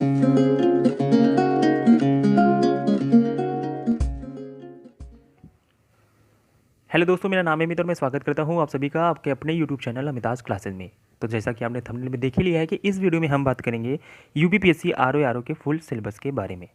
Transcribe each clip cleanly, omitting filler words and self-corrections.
Hello दोस्तों, मेरा नाम है अमित और मैं स्वागत करता हूं आप सभी का आपके अपने यूट्यूब चैनल अमिताज क्लासेज में। तो जैसा कि आपने थंबनेल में देख ही लिया है कि इस वीडियो में हम बात करेंगे यूपीपीएससी आरओ के फुल सिलेबस के बारे में।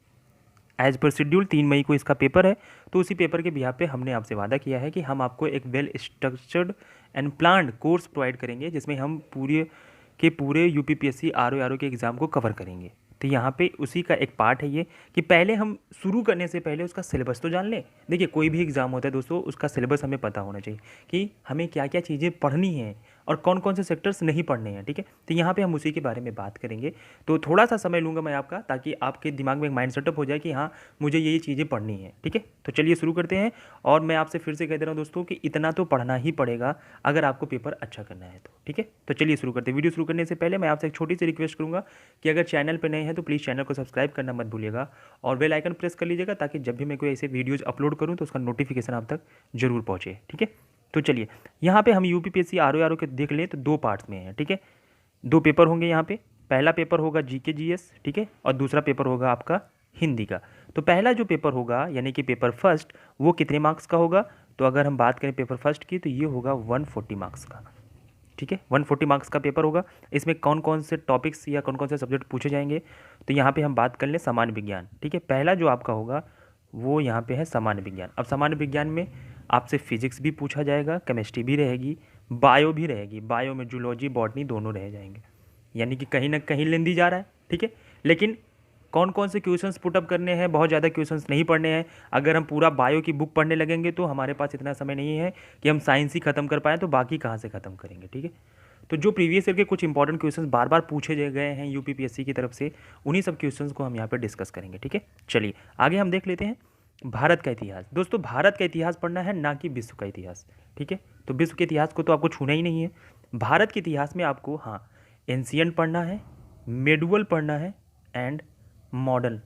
एज पर शेड्यूल 3 मई को इसका पेपर है, तो उसी पेपर के बिहाफ पे हमने आपसे वादा किया है कि हम आपको एक well structured and planned course provide करेंगे जिसमें हम पूरे यूपीपीएससी आरओ के एग्ज़ाम को कवर करेंगे। तो यहाँ पे उसी का एक पार्ट है ये कि पहले हम शुरू करने से पहले उसका सिलेबस तो जान लें। देखिए, कोई भी एग्ज़ाम होता है दोस्तों, उसका सिलेबस हमें पता होना चाहिए कि हमें क्या क्या चीज़ें पढ़नी हैं और कौन कौन से सेक्टर्स नहीं पढ़ने हैं। ठीक है, तो यहाँ पे हम उसी के बारे में बात करेंगे। तो थोड़ा सा समय लूँगा मैं आपका, ताकि आपके दिमाग में एक माइंड सेटअप हो जाए कि हाँ, मुझे ये चीज़ें पढ़नी है। ठीक है, तो चलिए शुरू करते हैं। और मैं आपसे फिर से कह दे रहा हूँ दोस्तों कि इतना तो पढ़ना ही पड़ेगा अगर आपको पेपर अच्छा करना है तो। ठीक है, तो चलिए शुरू करते हैं। वीडियो शुरू करने से पहले मैं आपसे एक छोटी सी रिक्वेस्ट करूँगा कि अगर चैनल पर नए हैं तो प्लीज़ चैनल को सब्सक्राइब करना मत भूलिएगा और बेल आइकन प्रेस कर लीजिएगा, ताकि जब भी मैं कोई ऐसे वीडियोज़ अपलोड करूँ तो उसका नोटिफिकेशन आप तक जरूर पहुँचे। ठीक है, तो चलिए यहाँ पे हम यूपीपीएससी आरओ के देख लें तो 2 पार्ट्स में है। ठीक है, 2 पेपर होंगे यहाँ पे। पहला पेपर होगा जीके जीएस, ठीक है, और दूसरा पेपर होगा आपका हिंदी का। तो पहला जो पेपर होगा यानी कि पेपर फर्स्ट, वो कितने मार्क्स का होगा? तो अगर हम बात करें पेपर फर्स्ट की तो ये होगा 140 मार्क्स का। ठीक है, 140 मार्क्स का पेपर होगा। इसमें कौन कौन से टॉपिक्स या कौन कौन से सब्जेक्ट पूछे जाएंगे? तो यहाँ पे हम बात कर लें सामान्य विज्ञान। ठीक है, पहला जो आपका होगा वो यहाँ पे है सामान्य विज्ञान। अब सामान्य विज्ञान में आपसे फिजिक्स भी पूछा जाएगा, केमिस्ट्री भी रहेगी, बायो भी रहेगी। बायो में जूलॉजी बॉटनी दोनों रह जाएंगे, यानी कि कहीं ना कहीं लेंदी जा रहा है। ठीक है, लेकिन कौन कौन से क्वेश्चंस पुटअप करने हैं, बहुत ज़्यादा क्वेश्चंस नहीं पढ़ने हैं। अगर हम पूरा बायो की बुक पढ़ने लगेंगे तो हमारे पास इतना समय नहीं है कि हम साइंस ही खत्म कर पाएँ, तो बाकी कहाँ से ख़त्म करेंगे। ठीक है, तो जो प्रीवियस ईयर के कुछ इंपॉर्टेंट क्वेश्चंस बार बार पूछे गए हैं यूपीपीएससी की तरफ से, उन्हीं सब क्वेश्चंस को हम यहाँ पे डिस्कस करेंगे। ठीक है, चलिए आगे हम देख लेते हैं भारत का इतिहास। दोस्तों, भारत का इतिहास पढ़ना है, ना कि विश्व का इतिहास। ठीक है, तो विश्व के इतिहास को तो आपको छूना ही नहीं है। भारत के इतिहास में आपको हाँ एंशियंट पढ़ना है, मेडुअल पढ़ना है एंड मॉडर्न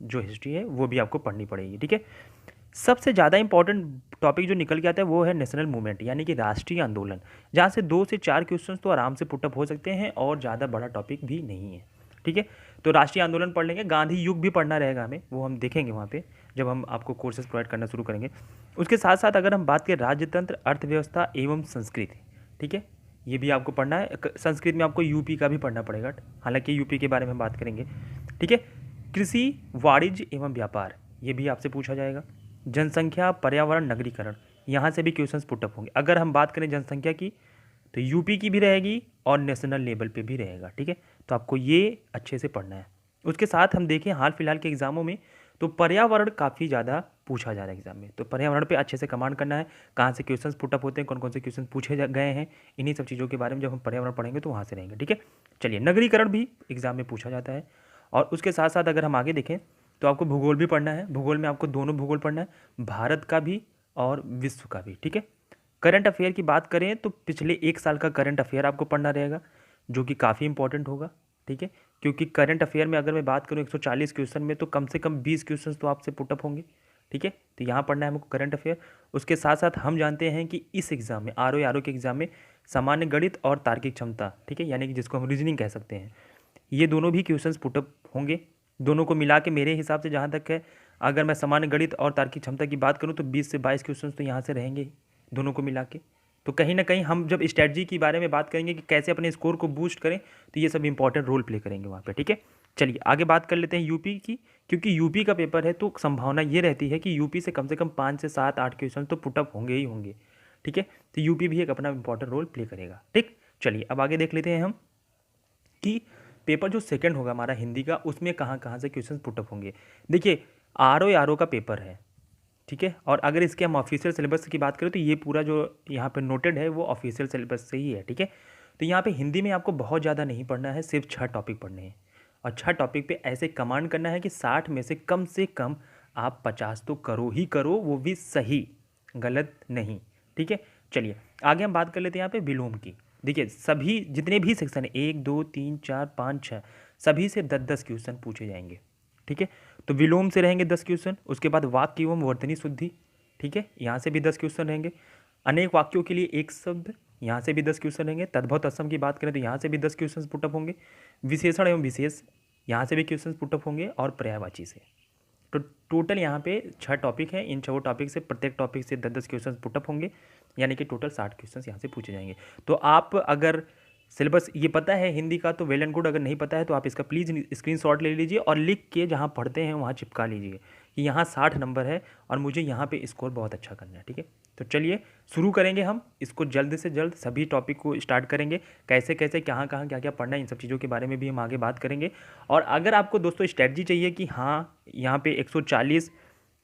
जो हिस्ट्री है वो भी आपको पढ़नी पड़ेगी। ठीक है, सबसे ज़्यादा इंपॉर्टेंट टॉपिक जो निकल के आता है वो है नेशनल मूवमेंट, यानी कि राष्ट्रीय आंदोलन, जहाँ से 2 से 4 क्वेश्चंस तो आराम से पुटअप हो सकते हैं और ज़्यादा बड़ा टॉपिक भी नहीं है। ठीक है, तो राष्ट्रीय आंदोलन पढ़ लेंगे। गांधी युग भी पढ़ना रहेगा हमें, वो हम देखेंगे वहाँ पे जब हम आपको कोर्सेज प्रोवाइड करना शुरू करेंगे। उसके साथ साथ अगर हम बात करें राजतंत्र, अर्थव्यवस्था एवं संस्कृति, ठीक है, ये भी आपको पढ़ना है। संस्कृत में आपको यूपी का भी पढ़ना पड़ेगा, हालांकि यूपी के बारे में हम बात करेंगे। ठीक है, कृषि, वाणिज्य एवं व्यापार, ये भी आपसे पूछा जाएगा। जनसंख्या, पर्यावरण, नगरीकरण, यहाँ से भी क्वेश्चंस पुटअप होंगे। अगर हम बात करें जनसंख्या की तो यूपी की भी रहेगी और नेशनल लेवल पे भी रहेगा। ठीक है, तो आपको ये अच्छे से पढ़ना है। उसके साथ हम देखें हाल फिलहाल के एग्जामों में तो पर्यावरण काफ़ी ज़्यादा पूछा जा रहा है एग्जाम में, तो पर्यावरण पे अच्छे से कमांड करना है। कहाँ से क्वेश्चंस पुटअप होते हैं, कौन कौन से क्वेश्चन पूछे गए हैं, इन्हीं सब चीज़ों के बारे में जब हम पर्यावरण पढ़ेंगे तो वहाँ से रहेंगे। ठीक है, चलिए नगरीकरण भी एग्जाम में पूछा जाता है। और उसके साथ साथ अगर हम आगे देखें तो आपको भूगोल भी पढ़ना है। भूगोल में आपको दोनों भूगोल पढ़ना है, भारत का भी और विश्व का भी। ठीक है, करंट अफेयर की बात करें तो पिछले 1 साल का करंट अफेयर आपको पढ़ना रहेगा, जो कि काफ़ी इंपॉर्टेंट होगा। ठीक है, क्योंकि करंट अफेयर में अगर मैं बात करूँ 140 क्वेश्चन में तो कम से कम 20 क्वेश्चन तो आपसे पुटअप होंगे। ठीक है, तो यहाँ पढ़ना है हमको करंट अफेयर। उसके साथ साथ हम जानते हैं कि इस एग्ज़ाम में आरओ के एग्ज़ाम में सामान्य गणित और तार्किक क्षमता, ठीक है, यानी कि जिसको हम रीजनिंग कह सकते हैं, ये दोनों भी क्वेश्चंस पुटअप होंगे। दोनों को मिला के मेरे हिसाब से जहाँ तक है, अगर मैं सामान्य गणित और तार्किक क्षमता की बात करूँ तो 20 से 22 क्वेश्चंस तो यहाँ से रहेंगे ही, दोनों को मिला के। तो कहीं ना कहीं हम जब स्ट्रैटेजी के बारे में बात करेंगे कि कैसे अपने स्कोर को बूस्ट करें, तो ये सब इंपॉर्टेंट रोल प्ले करेंगे वहाँ पे। ठीक है, चलिए आगे बात कर लेते हैं यूपी की, क्योंकि यूपी का पेपर है तो संभावना ये रहती है कि यूपी से कम 5 से 7 8 क्वेश्चन तो पुटअप होंगे ही होंगे। ठीक है, तो यूपी भी एक अपना इंपॉर्टेंट रोल प्ले करेगा। ठीक, चलिए अब आगे देख लेते हैं हम कि पेपर जो सेकंड होगा हमारा हिंदी का, उसमें कहाँ कहाँ से क्वेश्चन पुटअप होंगे। देखिए, आरओ का पेपर है, ठीक है, और अगर इसके हम ऑफिशियल सिलेबस की बात करें तो ये पूरा जो यहाँ पे नोटेड है वो ऑफिशियल सिलेबस से ही है। ठीक है, तो यहाँ पे हिंदी में आपको बहुत ज़्यादा नहीं पढ़ना है, सिर्फ 6 टॉपिक पढ़ने हैं और 6 टॉपिक पे ऐसे कमांड करना है कि 60 में से कम आप 50 तो करो ही करो, वो भी सही, गलत नहीं। ठीक है, चलिए आगे हम बात कर लेते हैं यहाँ पे विलोम की। देखिए, सभी जितने भी सेक्शन है 1 2 3 4 5 6, सभी से 10-10 क्वेश्चन पूछे जाएंगे। ठीक है, तो विलोम से रहेंगे 10 क्वेश्चन। उसके बाद वाक्य एवं वर्तनी शुद्धि, ठीक है, यहाँ से भी 10 क्वेश्चन रहेंगे। अनेक वाक्यों के लिए एक शब्द, यहाँ से भी 10 क्वेश्चन रहेंगे। तद्भव तत्सम की बात करें तो यहाँ से भी 10 क्वेश्चन पुटअप होंगे। विशेषण एवं विशेष, यहाँ से भी क्वेश्चन पुटअप होंगे और पर्यायवाची से। तो टोटल यहाँ पे 6 टॉपिक हैं। इन 6 टॉपिक से प्रत्येक टॉपिक से 10-10 क्वेश्चन पुटअप होंगे, यानी कि टोटल 60 क्वेश्चन यहाँ से पूछे जाएंगे। तो आप अगर सिलेबस ये पता है हिंदी का तो वेल एंड गुड, अगर नहीं पता है तो आप इसका प्लीज़ स्क्रीनशॉट ले लीजिए और लिख के जहाँ पढ़ते हैं वहाँ चिपका लीजिए कि यहाँ 60 नंबर है और मुझे यहाँ पे स्कोर बहुत अच्छा करना है। ठीक है, तो चलिए शुरू करेंगे हम इसको जल्द से जल्द। सभी टॉपिक को स्टार्ट करेंगे, कैसे कैसे कहाँ कहाँ क्या क्या पढ़ना है, इन सब चीज़ों के बारे में भी हम आगे बात करेंगे। और अगर आपको दोस्तों स्ट्रैटेजी चाहिए कि हाँ यहाँ पे 140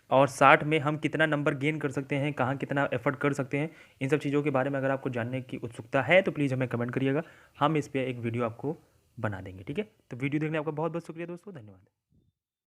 और 60 में हम कितना नंबर गेन कर सकते हैं, कहाँ कितना एफर्ट कर सकते हैं, इन सब चीज़ों के बारे में अगर आपको जानने की उत्सुकता है तो प्लीज़ हमें कमेंट करिएगा, हम इस पर एक वीडियो आपको बना देंगे। ठीक है, तो वीडियो देखने आपका बहुत बहुत शुक्रिया दोस्तों, धन्यवाद।